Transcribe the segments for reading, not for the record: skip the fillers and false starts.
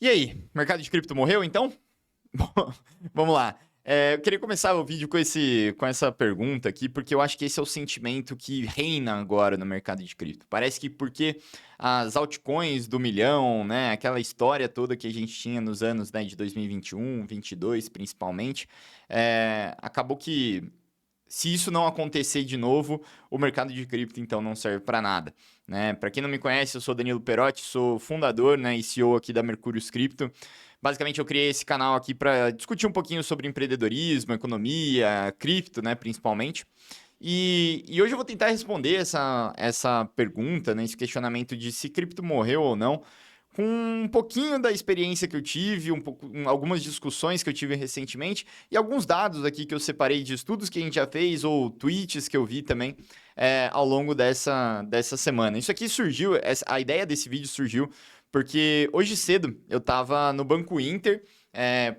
E aí, mercado de cripto morreu então? Bom, vamos lá. Eu queria começar o vídeo com essa pergunta aqui, porque eu acho que esse é o sentimento que reina agora no mercado de cripto. Parece que porque as altcoins do milhão, né, aquela história toda que a gente tinha nos anos, né, de 2021, 22 principalmente, acabou que se isso não acontecer de novo, o mercado de cripto então não serve para nada, né? Para quem não me conhece, eu sou Danilo Perotti, sou fundador, né, e CEO aqui da Mercúrios Cripto. Basicamente, eu criei esse canal aqui para discutir um pouquinho sobre empreendedorismo, economia, cripto, né, principalmente. E hoje eu vou tentar responder essa pergunta, né, esse questionamento de se cripto morreu ou não, com um pouquinho da experiência que eu tive, algumas discussões que eu tive recentemente e alguns dados aqui que eu separei de estudos que a gente já fez ou tweets que eu vi também ao longo dessa semana. Isso aqui surgiu, a ideia desse vídeo surgiu porque hoje cedo eu estava no Banco Inter.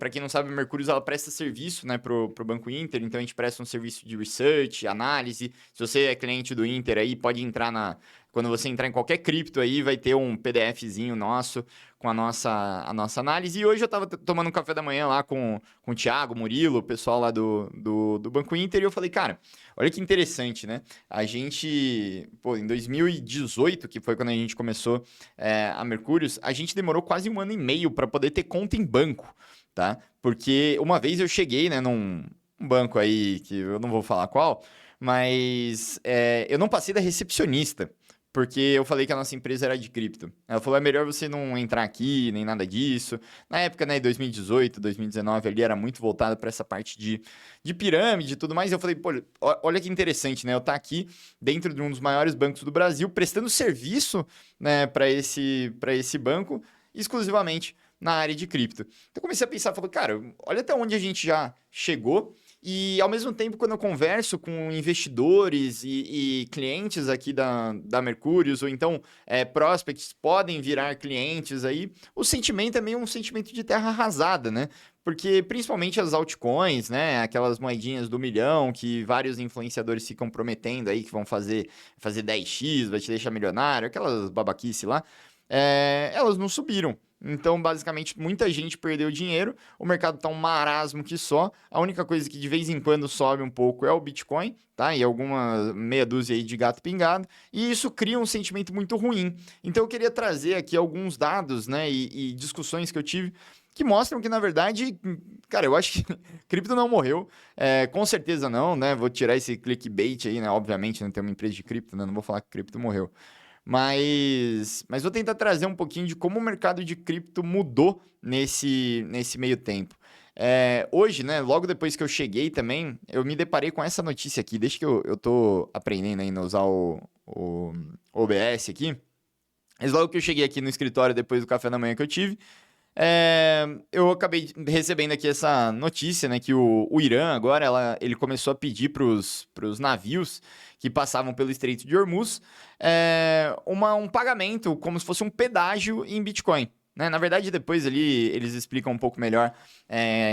Para quem não sabe, a Mercúrios ela presta serviço, né, pro Banco Inter, então a gente presta um serviço de research, análise. Se você é cliente do Inter aí, pode entrar quando você entrar em qualquer cripto aí, vai ter um PDFzinho nosso com a nossa análise. E hoje eu estava tomando um café da manhã lá com o Thiago, Murilo, o pessoal lá do Banco Inter, e eu falei, cara, olha que interessante, né? A gente, pô, em 2018, que foi quando a gente começou a Mercúrios, a gente demorou quase 1 ano e meio para poder ter conta em banco, tá? Porque uma vez eu cheguei, né, num banco aí, que eu não vou falar qual, mas eu não passei da recepcionista. Porque eu falei que a nossa empresa era de cripto. Ela falou, é melhor você não entrar aqui, nem nada disso. Na época, né, 2018, 2019, ali era muito voltado para essa parte de pirâmide e tudo mais. E eu falei, pô, olha que interessante, né? Eu estar aqui dentro de um dos maiores bancos do Brasil, prestando serviço, né, para esse banco, exclusivamente na área de cripto. Então eu comecei a pensar, falei, cara, olha até onde a gente já chegou. E ao mesmo tempo, quando eu converso com investidores e clientes aqui da Mercúrios, ou então prospects podem virar clientes aí, o sentimento é meio um sentimento de terra arrasada, né? Porque principalmente as altcoins, né? Aquelas moedinhas do milhão que vários influenciadores ficam prometendo aí que vão fazer 10x, vai te deixar milionário, aquelas babaquice lá, elas não subiram. Então, basicamente, muita gente perdeu dinheiro, o mercado tá um marasmo que só. A única coisa que de vez em quando sobe um pouco é o Bitcoin, tá? E alguma meia dúzia aí de gato pingado. E isso cria um sentimento muito ruim. Então, eu queria trazer aqui alguns dados, né? E discussões que eu tive que mostram que, na verdade, cara, eu acho que cripto não morreu. Com certeza não, né? Vou tirar esse clickbait aí, né? Obviamente, não tem uma empresa de cripto, né? Não vou falar que cripto morreu. Mas vou tentar trazer um pouquinho de como o mercado de cripto mudou nesse meio tempo. Hoje, né, logo depois que eu cheguei também, eu me deparei com essa notícia aqui. Desde que eu tô aprendendo ainda a usar o OBS aqui. Mas logo que eu cheguei aqui no escritório, depois do café da manhã que eu tive, eu acabei recebendo aqui essa notícia, né, que o Irã agora ele começou a pedir para os navios que passavam pelo Estreito de Hormuz um pagamento como se fosse um pedágio em Bitcoin. Né? Na verdade, depois ali eles explicam um pouco melhor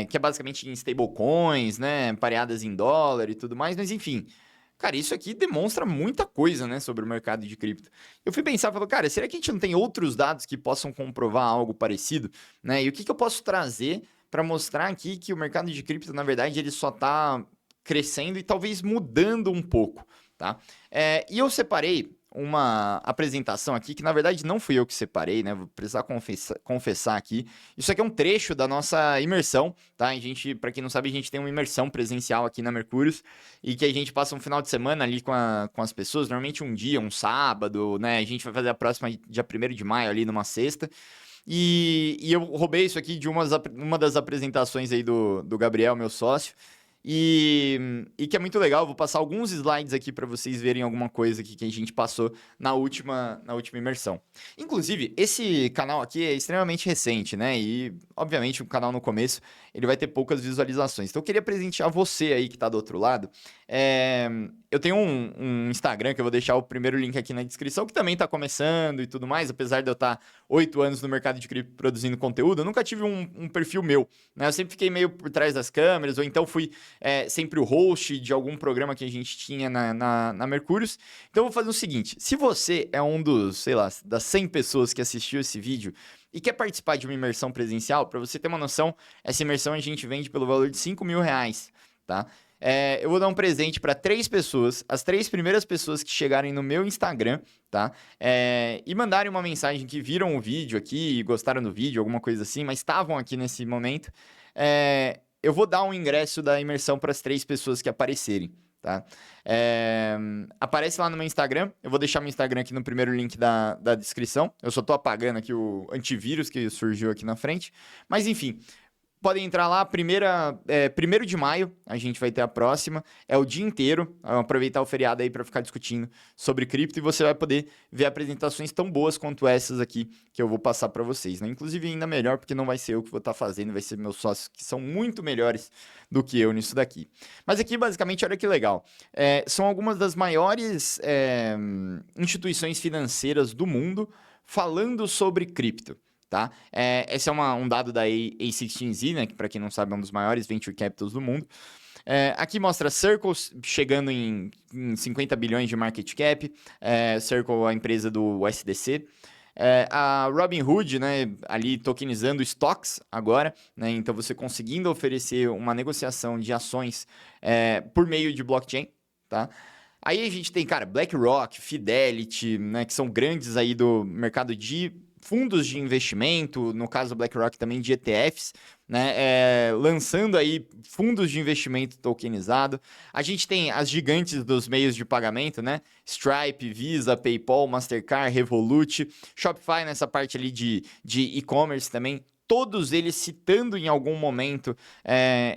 que é basicamente em stablecoins, né, pareadas em dólar e tudo mais, mas enfim. Cara, isso aqui demonstra muita coisa, né, sobre o mercado de cripto. Eu fui pensar, falei, cara, será que a gente não tem outros dados que possam comprovar algo parecido, né? E o que eu posso trazer para mostrar aqui que o mercado de cripto, na verdade, ele só está crescendo e talvez mudando um pouco, tá? E eu separei uma apresentação aqui que na verdade não fui eu que separei, né? Vou precisar confessar aqui. Isso aqui é um trecho da nossa imersão, tá? A gente, para quem não sabe, a gente tem uma imersão presencial aqui na Mercúrios e que a gente passa um final de semana ali com as pessoas, normalmente um dia, um sábado, né? A gente vai fazer a próxima dia 1º de maio ali numa sexta. E eu roubei isso aqui de uma das apresentações aí do Gabriel, meu sócio. E que é muito legal, vou passar alguns slides aqui para vocês verem alguma coisa aqui que a gente passou na última imersão. Inclusive, esse canal aqui é extremamente recente, né? E, obviamente, o canal no começo, ele vai ter poucas visualizações. Então, eu queria presentear você aí que está do outro lado. Eu tenho um Instagram, que eu vou deixar o primeiro link aqui na descrição, que também está começando e tudo mais, apesar de eu estar 8 anos no mercado de cripto produzindo conteúdo, eu nunca tive um perfil meu, né? Eu sempre fiquei meio por trás das câmeras, ou então fui sempre o host de algum programa que a gente tinha na Mercúrios. Então eu vou fazer o seguinte, se você é um dos, sei lá, das 100 pessoas que assistiu esse vídeo e quer participar de uma imersão presencial, para você ter uma noção, essa imersão a gente vende pelo valor de R$ 5.000, tá? Eu vou dar um presente para 3 pessoas, as 3 primeiras pessoas que chegarem no meu Instagram, tá? E mandarem uma mensagem que viram o vídeo aqui e gostaram do vídeo, alguma coisa assim, mas estavam aqui nesse momento. Eu vou dar um ingresso da imersão para as 3 pessoas que aparecerem, tá? Aparece lá no meu Instagram, eu vou deixar meu Instagram aqui no primeiro link da descrição. Eu só tô apagando aqui o antivírus que surgiu aqui na frente, mas enfim. Podem entrar lá, 1º de maio, a gente vai ter a próxima, é o dia inteiro, aproveitar o feriado aí para ficar discutindo sobre cripto e você vai poder ver apresentações tão boas quanto essas aqui que eu vou passar para vocês, né? Inclusive ainda melhor porque não vai ser eu que vou estar fazendo, vai ser meus sócios que são muito melhores do que eu nisso daqui. Mas aqui basicamente, olha que legal, são algumas das maiores instituições financeiras do mundo falando sobre cripto. Tá? Esse é um dado da A16Z, né, que para quem não sabe é um dos maiores venture capitals do mundo. Aqui mostra Circle chegando em 50 bilhões de market cap, Circle, a empresa do USDC. A Robinhood, né, ali tokenizando stocks agora, né, então você conseguindo oferecer uma negociação de ações por meio de blockchain, tá? Aí a gente tem, cara, BlackRock, Fidelity, né, que são grandes aí do mercado de fundos de investimento, no caso do BlackRock também de ETFs, né, lançando aí fundos de investimento tokenizado. A gente tem as gigantes dos meios de pagamento, né, Stripe, Visa, PayPal, Mastercard, Revolut, Shopify nessa parte ali de e-commerce também. Todos eles citando em algum momento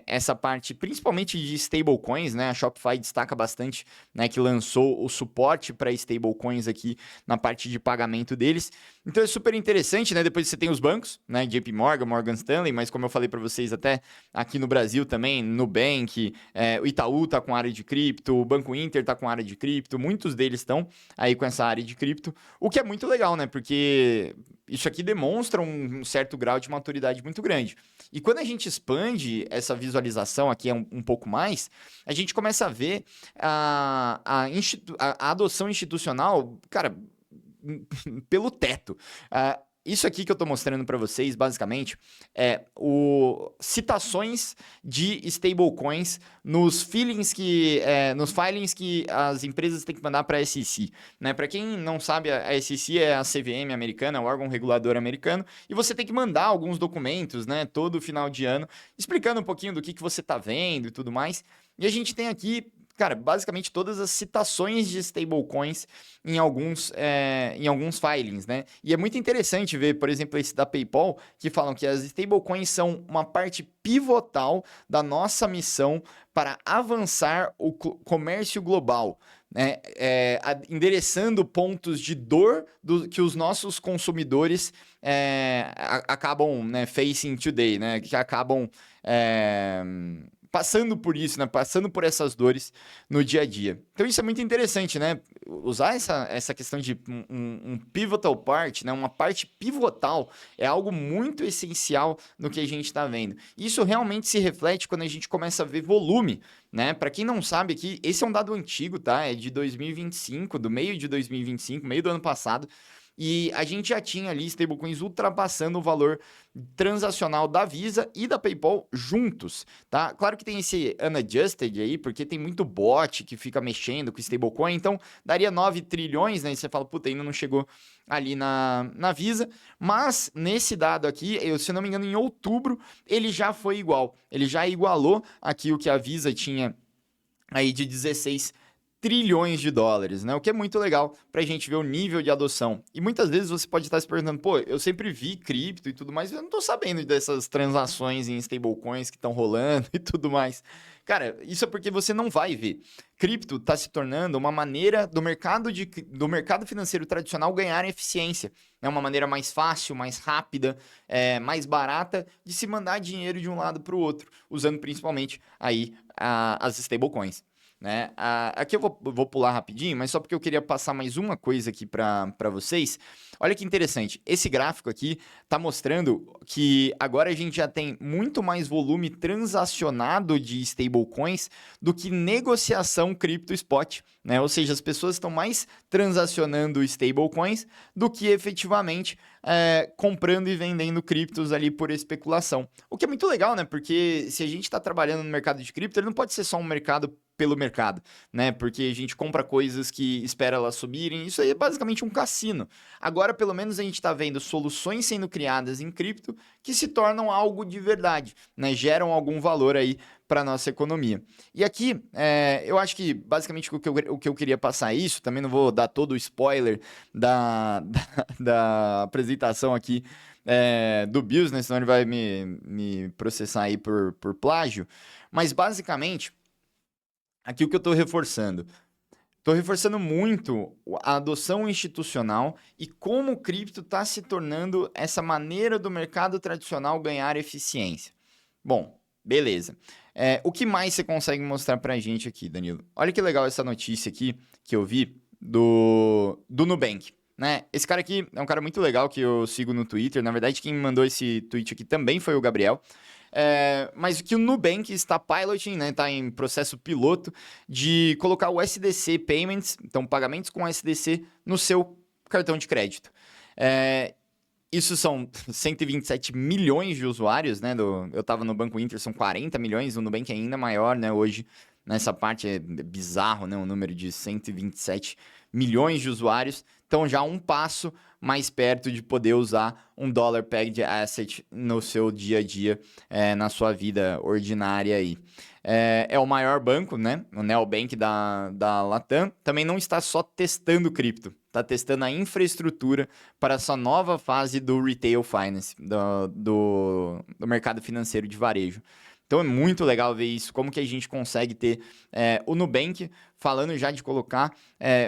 essa parte, principalmente de stablecoins, né? A Shopify destaca bastante, né, que lançou o suporte para stablecoins aqui na parte de pagamento deles. Então é super interessante, né? Depois você tem os bancos, né? JP Morgan, Morgan Stanley, mas como eu falei para vocês até aqui no Brasil também, Nubank, o Itaú tá com área de cripto, o Banco Inter tá com área de cripto, muitos deles estão aí com essa área de cripto, o que é muito legal, né? Porque isso aqui demonstra um certo grau de maturidade muito grande. E quando a gente expande essa visualização aqui um pouco mais, a gente começa a ver a adoção institucional, cara, pelo teto. Isso aqui que eu estou mostrando para vocês, basicamente, é citações de stablecoins nos filings nos filings que as empresas têm que mandar para a SEC. Né? Para quem não sabe, a SEC é a CVM americana, o órgão regulador americano, e você tem que mandar alguns documentos, né, todo final de ano, explicando um pouquinho do que você está vendo e tudo mais. E a gente tem aqui, cara, basicamente todas as citações de stablecoins em alguns filings, né? E é muito interessante ver, por exemplo, esse da PayPal, que falam que as stablecoins são uma parte pivotal da nossa missão para avançar o comércio global, né? Endereçando pontos de dor que os nossos consumidores acabam, né, facing today, né? Que acabam passando por isso, né? Passando por essas dores no dia a dia. Então isso é muito interessante, né? Usar essa questão de um pivotal part, né? Uma parte pivotal é algo muito essencial no que a gente está vendo. Isso realmente se reflete quando a gente começa a ver volume, né? Para quem não sabe aqui, esse é um dado antigo, tá? É de 2025, do meio de 2025, meio do ano passado. E a gente já tinha ali stablecoins ultrapassando o valor transacional da Visa e da PayPal juntos, tá? Claro que tem esse unadjusted aí, porque tem muito bot que fica mexendo com stablecoin, então daria 9 trilhões, né? E você fala, puta, ainda não chegou ali na Visa, mas nesse dado aqui, se eu não me engano, em outubro, ele já foi igual, ele já igualou aqui o que a Visa tinha aí de 16 trilhões de dólares, né? O que é muito legal para a gente ver o nível de adoção. E muitas vezes você pode estar se perguntando, pô, eu sempre vi cripto e tudo mais, eu não tô sabendo dessas transações em stablecoins que estão rolando e tudo mais. Cara, isso é porque você não vai ver. Cripto está se tornando uma maneira do mercado financeiro tradicional ganhar eficiência. É uma maneira mais fácil, mais rápida, mais barata de se mandar dinheiro de um lado para o outro, usando principalmente aí as stablecoins. né? Aqui eu vou pular rapidinho, mas só porque eu queria passar mais uma coisa aqui para vocês. Olha que interessante, esse gráfico aqui está mostrando que agora a gente já tem muito mais volume transacionado de stablecoins do que negociação cripto spot, né? Ou seja, as pessoas estão mais transacionando stablecoins do que efetivamente comprando e vendendo criptos ali por especulação. O que é muito legal, né? Porque se a gente está trabalhando no mercado de cripto, ele não pode ser só um mercado pelo mercado, né? Porque a gente compra coisas que espera elas subirem. Isso aí é basicamente um cassino. Agora, pelo menos, a gente está vendo soluções sendo criadas em cripto que se tornam algo de verdade, né? Geram algum valor aí para a nossa economia. E aqui, eu acho que basicamente o que eu queria passar é isso. Também não vou dar todo o spoiler da apresentação aqui do Bills, né? Senão ele vai me processar aí por plágio. Mas basicamente, aqui o que eu estou reforçando. Estou reforçando muito a adoção institucional e como o cripto está se tornando essa maneira do mercado tradicional ganhar eficiência. Bom, beleza. O que mais você consegue mostrar para a gente aqui, Danilo? Olha que legal essa notícia aqui que eu vi do Nubank. Né? Esse cara aqui é um cara muito legal que eu sigo no Twitter. Na verdade, quem me mandou esse tweet aqui também foi o Gabriel. Mas que o Nubank está piloting, né, está em processo piloto de colocar o SDC Payments, então pagamentos com SDC, no seu cartão de crédito. Isso são 127 milhões de usuários, né? Eu estava no Banco Inter, são 40 milhões, o Nubank é ainda maior, né? Hoje, nessa parte é bizarro, né? Um número de 127 milhões de usuários. Então, já um passo mais perto de poder usar um Dollar Pegged Asset no seu dia a dia, na sua vida ordinária aí. É o maior banco, né? O Neobank da Latam. Também não está só testando cripto, está testando a infraestrutura para essa nova fase do Retail Finance, do mercado financeiro de varejo. Então é muito legal ver isso, como que a gente consegue ter o Nubank falando já de colocar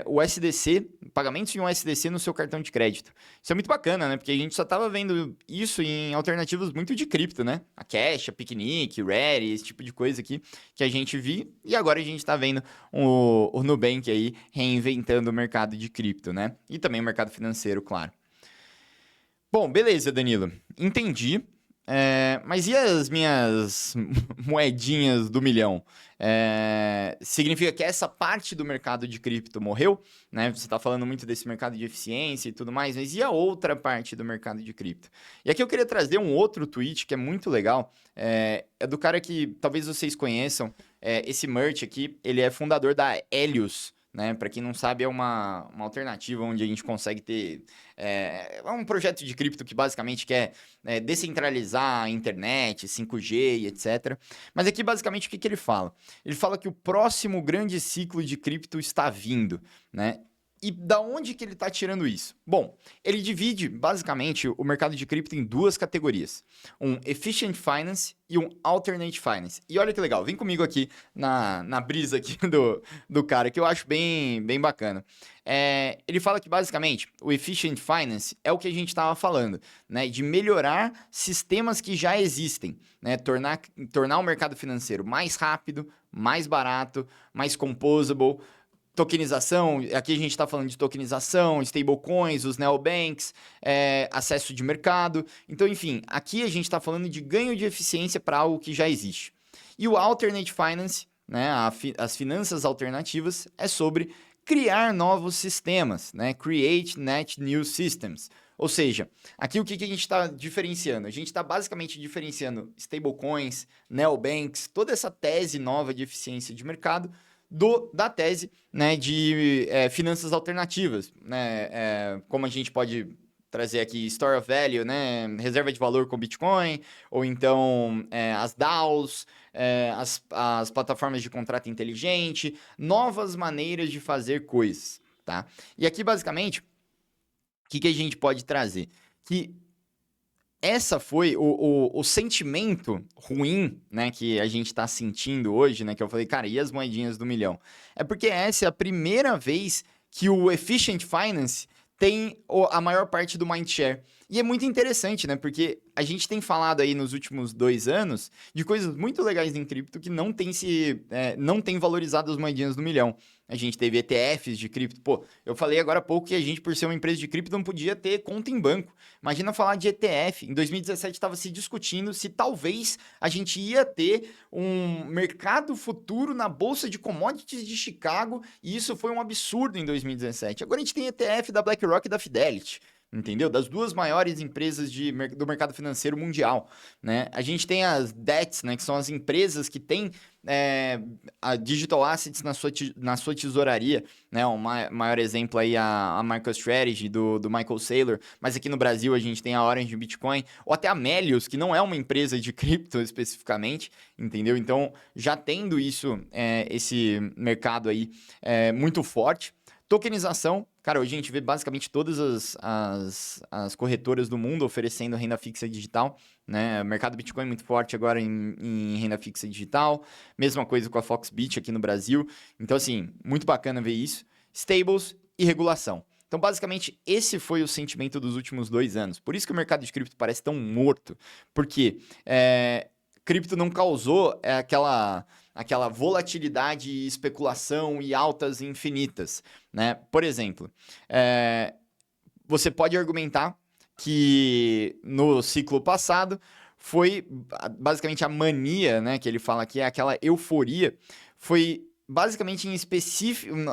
o SDC, pagamentos em um SDC no seu cartão de crédito. Isso é muito bacana, né? Porque a gente só estava vendo isso em alternativas muito de cripto, né? A Cash, a Picnic, Ready, esse tipo de coisa aqui que a gente viu. E agora a gente está vendo o Nubank aí reinventando o mercado de cripto, né? E também o mercado financeiro, claro. Bom, beleza, Danilo. Entendi. Mas e as minhas moedinhas do milhão? Significa que essa parte do mercado de cripto morreu, né? Você está falando muito desse mercado de eficiência e tudo mais, mas e a outra parte do mercado de cripto? E aqui eu queria trazer um outro tweet que é muito legal. É do cara que talvez vocês conheçam. Esse merch aqui, ele é fundador da Helios. Né? Para quem não sabe, é uma alternativa onde a gente consegue ter... É um projeto de cripto que basicamente quer descentralizar a internet, 5G e etc. Mas aqui, basicamente, o que ele fala? Ele fala que o próximo grande ciclo de cripto está vindo, né? E da onde que ele está tirando isso? Bom, ele divide basicamente o mercado de cripto em duas categorias: um Efficient Finance e um Alternate Finance. E olha que legal, vem comigo aqui na brisa aqui do cara, que eu acho bem bacana. Ele fala que basicamente o Efficient Finance é o que a gente estava falando, né? De melhorar sistemas que já existem, né? Tornar o mercado financeiro mais rápido, mais barato, mais composable. Tokenização, aqui a gente está falando de tokenização, stablecoins, os neobanks, acesso de mercado. Então, enfim, aqui a gente está falando de ganho de eficiência para algo que já existe. E o Alternate Finance, né, as finanças alternativas, é sobre criar novos sistemas, né? Create net new systems. Ou seja, aqui o que a gente está diferenciando? A gente está basicamente diferenciando stablecoins, neobanks, toda essa tese nova de eficiência de mercado da tese, né, de finanças alternativas, né, como a gente pode trazer aqui Store of Value, né, reserva de valor com Bitcoin, ou então as DAOs, as plataformas de contrato inteligente, novas maneiras de fazer coisas, tá? E aqui, basicamente, o que a gente pode trazer? Que essa foi o sentimento ruim, né, que a gente está sentindo hoje, né, que eu falei, cara, e as moedinhas do milhão? É porque essa é a primeira vez que o Efficient Finance tem a maior parte do mindshare. E é muito interessante, né? Porque a gente tem falado aí nos últimos 2 anos de coisas muito legais em cripto que não tem valorizado as moedinhas do milhão. A gente teve ETFs de cripto. Pô, eu falei agora há pouco que a gente, por ser uma empresa de cripto, não podia ter conta em banco. Imagina falar de ETF. Em 2017 estava se discutindo se talvez a gente ia ter um mercado futuro na Bolsa de Commodities de Chicago, e isso foi um absurdo em 2017. Agora a gente tem ETF da BlackRock e da Fidelity. Entendeu? Das duas maiores empresas do mercado financeiro mundial, né? A gente tem as DETs, né? Que são as empresas que têm a digital assets na sua tesouraria, né? O maior exemplo aí a MicroStrategy do Michael Saylor, mas aqui no Brasil a gente tem a Orange Bitcoin, ou até a Melius, que não é uma empresa de cripto especificamente, entendeu? Então, já tendo isso, esse mercado aí muito forte. Tokenização, cara, hoje a gente vê basicamente todas as corretoras do mundo oferecendo renda fixa digital, né? O mercado Bitcoin é muito forte agora em renda fixa digital, mesma coisa com a Foxbit aqui no Brasil. Então, assim, muito bacana ver isso. Stables e regulação. Então, basicamente, esse foi o sentimento dos últimos 2 anos. Por isso que o mercado de cripto parece tão morto, porque cripto não causou aquela volatilidade e especulação e altas infinitas, né? Por exemplo, você pode argumentar que no ciclo passado foi basicamente a mania, né, que ele fala aqui, é aquela euforia, foi basicamente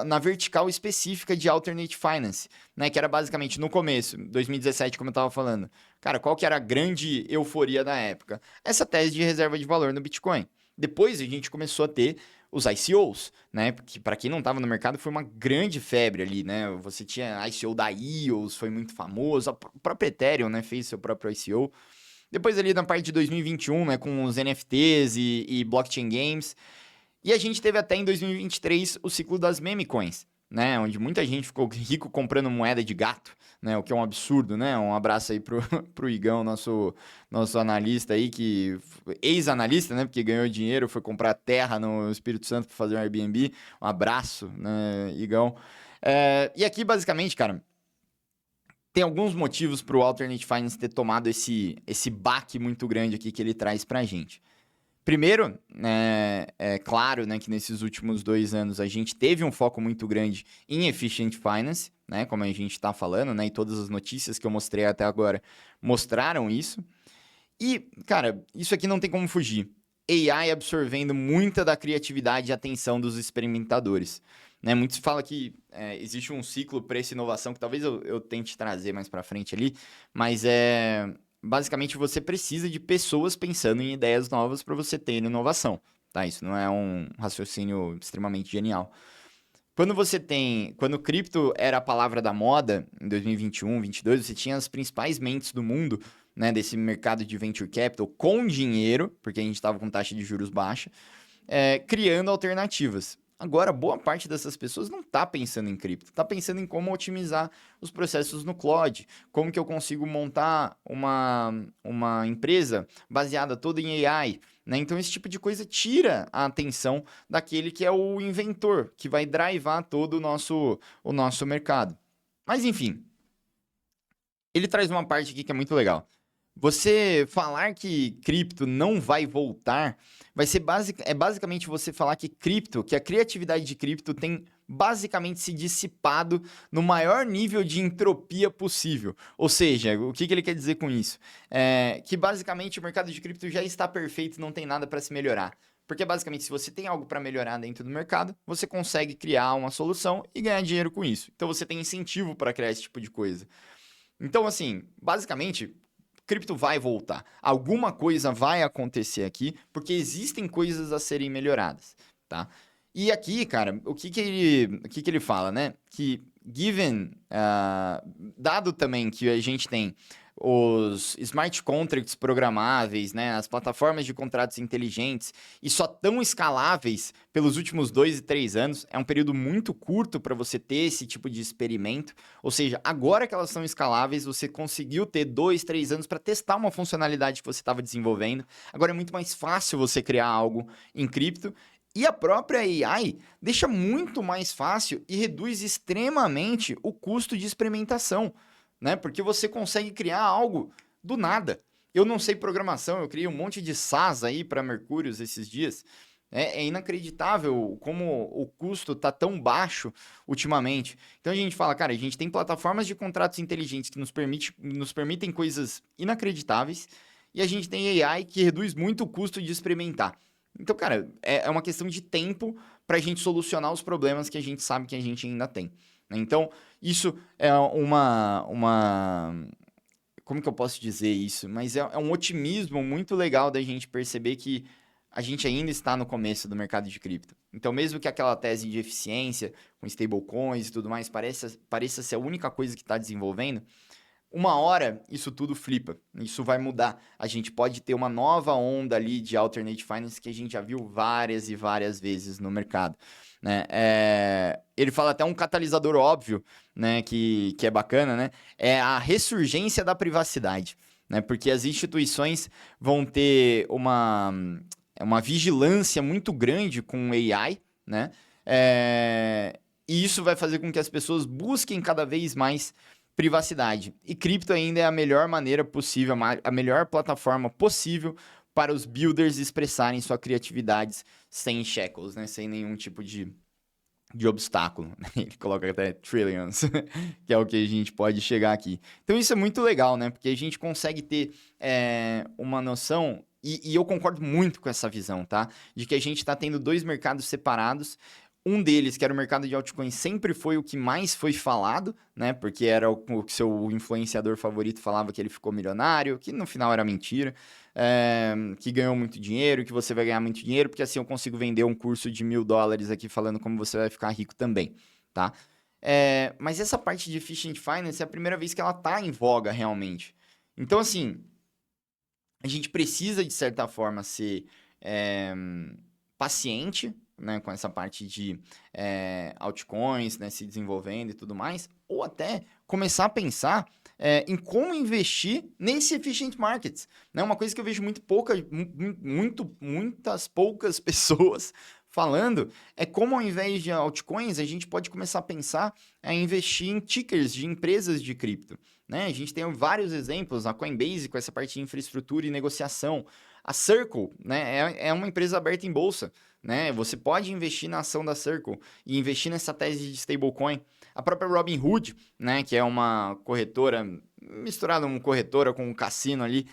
na vertical específica de Alternate Finance, né, que era basicamente no começo, 2017, como eu estava falando. Cara, qual que era a grande euforia da época? Essa tese de reserva de valor no Bitcoin. Depois a gente começou a ter os ICOs, né? Porque para quem não estava no mercado foi uma grande febre ali, né? Você tinha a ICO da EOS, foi muito famoso, o próprio Ethereum, né, fez seu próprio ICO. Depois ali na parte de 2021, né, com os NFTs e blockchain games. E a gente teve até em 2023 o ciclo das meme coins, né? Onde muita gente ficou rico comprando moeda de gato, né? O que é um absurdo, né? Um abraço aí pro Igão, nosso analista aí, ex-analista, né? Porque ganhou dinheiro, foi comprar terra no Espírito Santo para fazer um Airbnb. Um abraço, né, Igão? E aqui, basicamente, cara, tem alguns motivos para o Alternate Finance ter tomado esse baque muito grande aqui que ele traz pra gente. Primeiro, é claro, né, que nesses últimos 2 anos a gente teve um foco muito grande em Efficient Finance, né, como a gente está falando, né, e todas as notícias que eu mostrei até agora mostraram isso. E, cara, isso aqui não tem como fugir. AI absorvendo muita da criatividade e atenção dos experimentadores. Né? Muito se fala que existe um ciclo para essa inovação, que talvez eu tente trazer mais para frente ali, mas basicamente, você precisa de pessoas pensando em ideias novas para você ter inovação, tá? Isso não é um raciocínio extremamente genial. Quando cripto era a palavra da moda, em 2021, 2022, você tinha as principais mentes do mundo, né, desse mercado de venture capital com dinheiro, porque a gente estava com taxa de juros baixa, criando alternativas. Agora, boa parte dessas pessoas não está pensando em cripto, está pensando em como otimizar os processos no cloud, como que eu consigo montar uma empresa baseada toda em AI, né? Então, esse tipo de coisa tira a atenção daquele que é o inventor, que vai drivar todo o nosso mercado. Mas, enfim, ele traz uma parte aqui que é muito legal. Você falar que cripto não vai voltar, basicamente você falar que a criatividade de cripto tem basicamente se dissipado no maior nível de entropia possível. Ou seja, o que ele quer dizer com isso? Que basicamente o mercado de cripto já está perfeito, não tem nada para se melhorar. Porque basicamente, se você tem algo para melhorar dentro do mercado, você consegue criar uma solução e ganhar dinheiro com isso. Então você tem incentivo para criar esse tipo de coisa. Então, assim, basicamente, cripto vai voltar. Alguma coisa vai acontecer aqui, porque existem coisas a serem melhoradas, tá? E aqui, cara, o que ele fala, né? Que dado também que a gente tem os smart contracts programáveis, né, as plataformas de contratos inteligentes, e só tão escaláveis pelos últimos 2 e 3 anos, é um período muito curto para você ter esse tipo de experimento, ou seja, agora que elas são escaláveis, você conseguiu ter 2, 3 anos para testar uma funcionalidade que você estava desenvolvendo, agora é muito mais fácil você criar algo em cripto, e a própria AI deixa muito mais fácil e reduz extremamente o custo de experimentação. né? Porque você consegue criar algo do nada. Eu não sei programação, eu criei um monte de SaaS aí para Mercúrios esses dias. É inacreditável como o custo tá tão baixo ultimamente. Então a gente fala, cara, a gente tem plataformas de contratos inteligentes que nos permitem coisas inacreditáveis e a gente tem AI que reduz muito o custo de experimentar. Então, cara, é uma questão de tempo para a gente solucionar os problemas que a gente sabe que a gente ainda tem, né? Então, isso é como que eu posso dizer isso? Mas é um otimismo muito legal da gente perceber que a gente ainda está no começo do mercado de cripto. Então, mesmo que aquela tese de eficiência com stablecoins e tudo mais pareça ser a única coisa que está desenvolvendo, uma hora isso tudo flipa, isso vai mudar. A gente pode ter uma nova onda ali de alternate finance que a gente já viu várias e várias vezes no mercado, né? Ele fala até um catalisador óbvio, né, que é bacana, né? É a ressurgência da privacidade, né? Porque as instituições vão ter uma vigilância muito grande com AI, né? E isso vai fazer com que as pessoas busquem cada vez mais privacidade. E cripto ainda é a melhor maneira possível, a melhor plataforma possível para os builders expressarem sua criatividade sem shackles, né? Sem nenhum tipo de obstáculo. Ele coloca até trillions, que é o que a gente pode chegar aqui. Então isso é muito legal, né? Porque a gente consegue ter uma noção, e eu concordo muito com essa visão, tá? De que a gente está tendo dois mercados separados. Um deles, que era o mercado de altcoins, sempre foi o que mais foi falado, né? Porque era o que seu influenciador favorito falava que ele ficou milionário, que no final era mentira, que ganhou muito dinheiro, que você vai ganhar muito dinheiro, porque assim eu consigo vender um curso de $1.000 aqui falando como você vai ficar rico também, tá? Mas essa parte de efficient finance é a primeira vez que ela tá em voga realmente. Então, assim, a gente precisa, de certa forma, ser paciente, né, com essa parte de altcoins, né, se desenvolvendo e tudo mais, ou até começar a pensar em como investir nesse efficient markets, né? Uma coisa que eu vejo muitas poucas pessoas falando é como ao invés de altcoins, a gente pode começar a pensar em investir em tickers de empresas de cripto, né? A gente tem vários exemplos, a Coinbase com essa parte de infraestrutura e negociação, a Circle, né, é uma empresa aberta em bolsa, né? Você pode investir na ação da Circle e investir nessa tese de stablecoin. A própria Robinhood, né, que é uma corretora, misturada uma corretora com um cassino ali,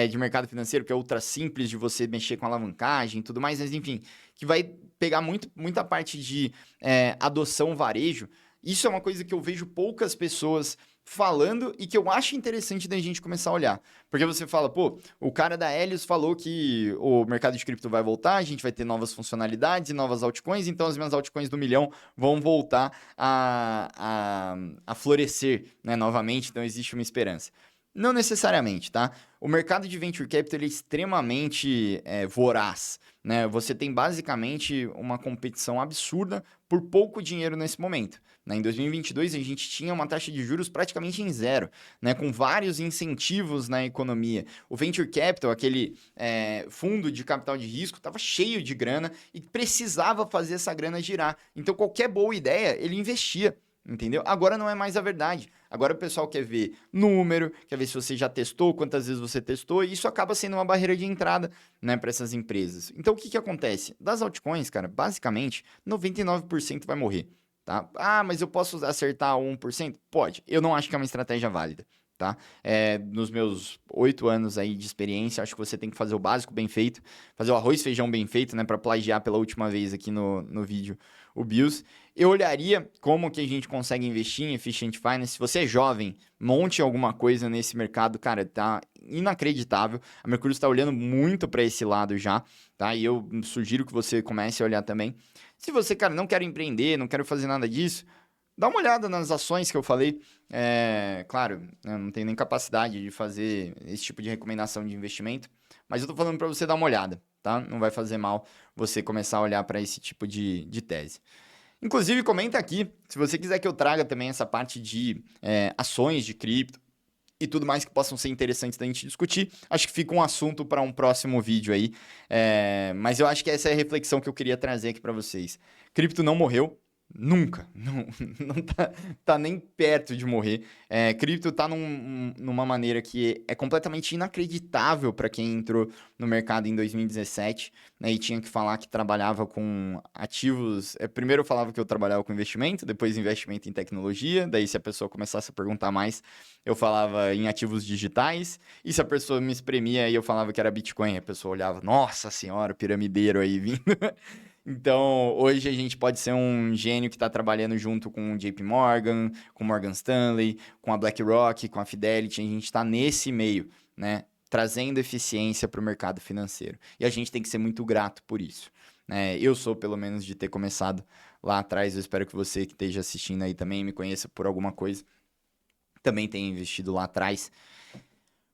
de mercado financeiro, que é ultra simples de você mexer com alavancagem e tudo mais, mas enfim, que vai pegar muita parte de adoção varejo. Isso é uma coisa que eu vejo poucas pessoas falando e que eu acho interessante da gente começar a olhar. Porque você fala, pô, o cara da Helios falou que o mercado de cripto vai voltar, a gente vai ter novas funcionalidades e novas altcoins, então as minhas altcoins do milhão vão voltar a florescer, né, novamente, então existe uma esperança. Não necessariamente, tá? O mercado de venture capital ele é extremamente voraz, né? Você tem basicamente uma competição absurda por pouco dinheiro nesse momento, né? Em 2022 a gente tinha uma taxa de juros praticamente em zero, né? Com vários incentivos na economia. O venture capital, aquele fundo de capital de risco, estava cheio de grana e precisava fazer essa grana girar. Então qualquer boa ideia ele investia. Entendeu? Agora não é mais a verdade. Agora o pessoal quer ver número, quer ver se você já testou, quantas vezes você testou, e isso acaba sendo uma barreira de entrada, né, para essas empresas. Então o que acontece? Das altcoins, cara, basicamente 99% vai morrer, tá? Ah, mas eu posso acertar 1%? Pode. Eu não acho que é uma estratégia válida, tá? Nos meus 8 anos aí de experiência, acho que você tem que fazer o básico bem feito, fazer o arroz e feijão bem feito, né, para plagiar pela última vez aqui no vídeo o BIOS. Eu olharia como que a gente consegue investir em Efficient Finance. Se você é jovem, monte alguma coisa nesse mercado, cara, tá inacreditável. A Mercúrio está olhando muito para esse lado já, tá? E eu sugiro que você comece a olhar também. Se você, cara, não quer empreender, não quer fazer nada disso, dá uma olhada nas ações que eu falei. Claro, eu não tenho nem capacidade de fazer esse tipo de recomendação de investimento, mas eu tô falando para você dar uma olhada, tá? Não vai fazer mal você começar a olhar para esse tipo de tese. Inclusive, comenta aqui se você quiser que eu traga também essa parte de ações de cripto e tudo mais que possam ser interessantes da gente discutir. Acho que fica um assunto para um próximo vídeo aí. Mas eu acho que essa é a reflexão que eu queria trazer aqui para vocês. Cripto não morreu, Nunca, não, não tá nem perto de morrer. Cripto tá numa maneira que é completamente inacreditável para quem entrou no mercado em 2017, né, e tinha que falar que trabalhava com ativos. Primeiro eu falava que eu trabalhava com investimento, depois investimento em tecnologia. Daí, se a pessoa começasse a perguntar mais, eu falava em ativos digitais. E se a pessoa me espremia, aí eu falava que era Bitcoin. A pessoa olhava, nossa senhora, piramideiro aí vindo. Então, hoje a gente pode ser um gênio que está trabalhando junto com o JP Morgan, com o Morgan Stanley, com a BlackRock, com a Fidelity. A gente está nesse meio, né? Trazendo eficiência para o mercado financeiro. E a gente tem que ser muito grato por isso, né? Eu sou, pelo menos, de ter começado lá atrás. Eu espero que você que esteja assistindo aí também me conheça por alguma coisa. Também tenha investido lá atrás.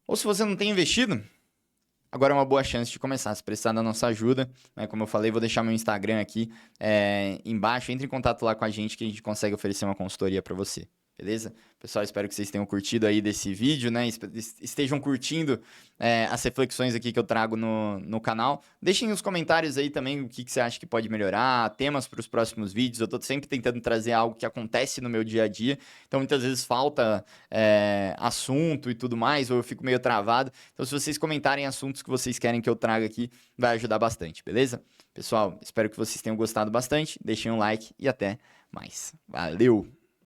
Ou se você não tem investido, agora é uma boa chance de começar, se precisar da nossa ajuda, né? Como eu falei, vou deixar meu Instagram aqui embaixo. Entre em contato lá com a gente que a gente consegue oferecer uma consultoria para você, beleza? Pessoal, espero que vocês tenham curtido aí desse vídeo, né? Estejam curtindo as reflexões aqui que eu trago no canal. Deixem nos comentários aí também o que você acha que pode melhorar, temas para os próximos vídeos. Eu tô sempre tentando trazer algo que acontece no meu dia a dia, então muitas vezes falta assunto e tudo mais, ou eu fico meio travado. Então, se vocês comentarem assuntos que vocês querem que eu traga aqui, vai ajudar bastante, beleza? Pessoal, espero que vocês tenham gostado bastante. Deixem um like e até mais. Valeu!